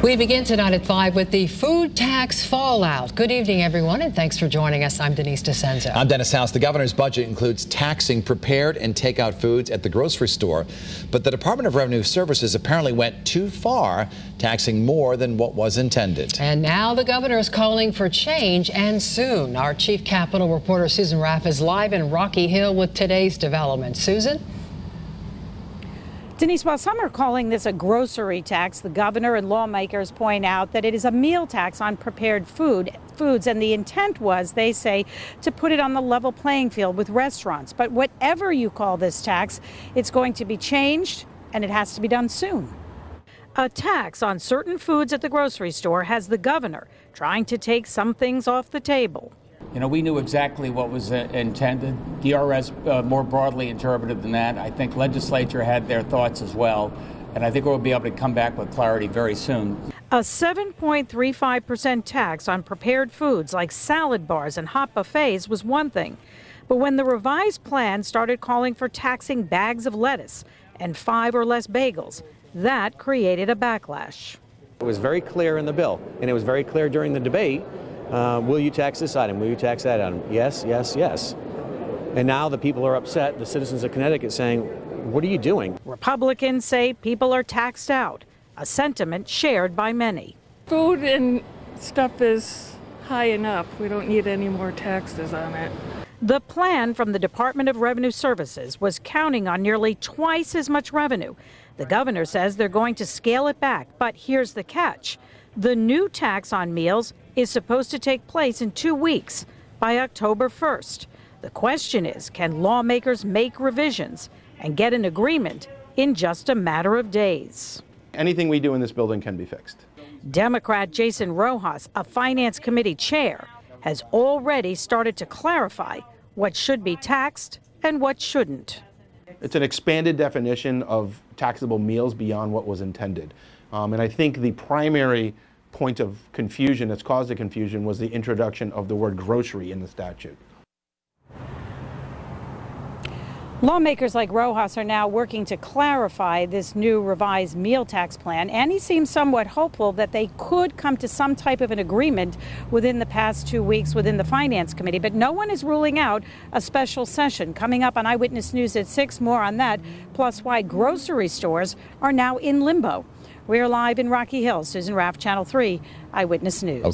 We begin tonight at 5 with the food tax fallout. Good evening, everyone, and thanks for joining us. I'm Denise DeCenzo. I'm Dennis House. The governor's budget includes taxing prepared and takeout foods at the grocery store, but the Department of Revenue Services apparently went too far, taxing more than what was intended. And now the governor is calling for change, and soon. Our chief Capitol reporter Susan Raff is live in Rocky Hill with today's developments. Susan? Denise, while some are calling this a grocery tax, the governor and lawmakers point out that it is a meal tax on prepared foods, and the intent was, they say, to put it on the level playing field with restaurants. But whatever you call this tax, it's going to be changed, and it has to be done soon. A tax on certain foods at the grocery store has the governor trying to take some things off the table. You know, we knew exactly what was intended. DRS more broadly interpreted than that. I think legislature had their thoughts as well, and I think we'll be able to come back with clarity very soon. A 7.35% tax on prepared foods like salad bars and hot buffets was one thing. But when the revised plan started calling for taxing bags of lettuce and 5 or less bagels, that created a backlash. It was very clear in the bill, and it was very clear during the debate. Will you tax this item? Will you tax that item? Yes, yes, yes. And now the people are upset, the citizens of Connecticut, saying, what are you doing? Republicans say people are taxed out, a sentiment shared by many. Food and stuff is high enough. We don't need any more taxes on it. The plan from the Department of Revenue Services was counting on nearly twice as much revenue. The governor says they're going to scale it back, but here's the catch. The new tax on meals is supposed to take place in 2 weeks, by October 1st. The question is, can lawmakers make revisions and get an agreement in just a matter of days? Anything we do in this building can be fixed. Democrat Jason Rojas, a finance committee chair, has already started to clarify what should be taxed and what shouldn't. It's an expanded definition of taxable meals beyond what was intended. And I think the primary point of confusion that's caused the confusion was the introduction of the word grocery in the statute. Lawmakers like Rojas are now working to clarify this new revised meal tax plan, and he seems somewhat hopeful that they could come to some type of an agreement within the past 2 weeks within the Finance Committee. But no one is ruling out a special session. Coming up on Eyewitness News at 6, more on that, plus why grocery stores are now in limbo. We're live in Rocky Hill. Susan Raff, Channel 3, Eyewitness News. Okay.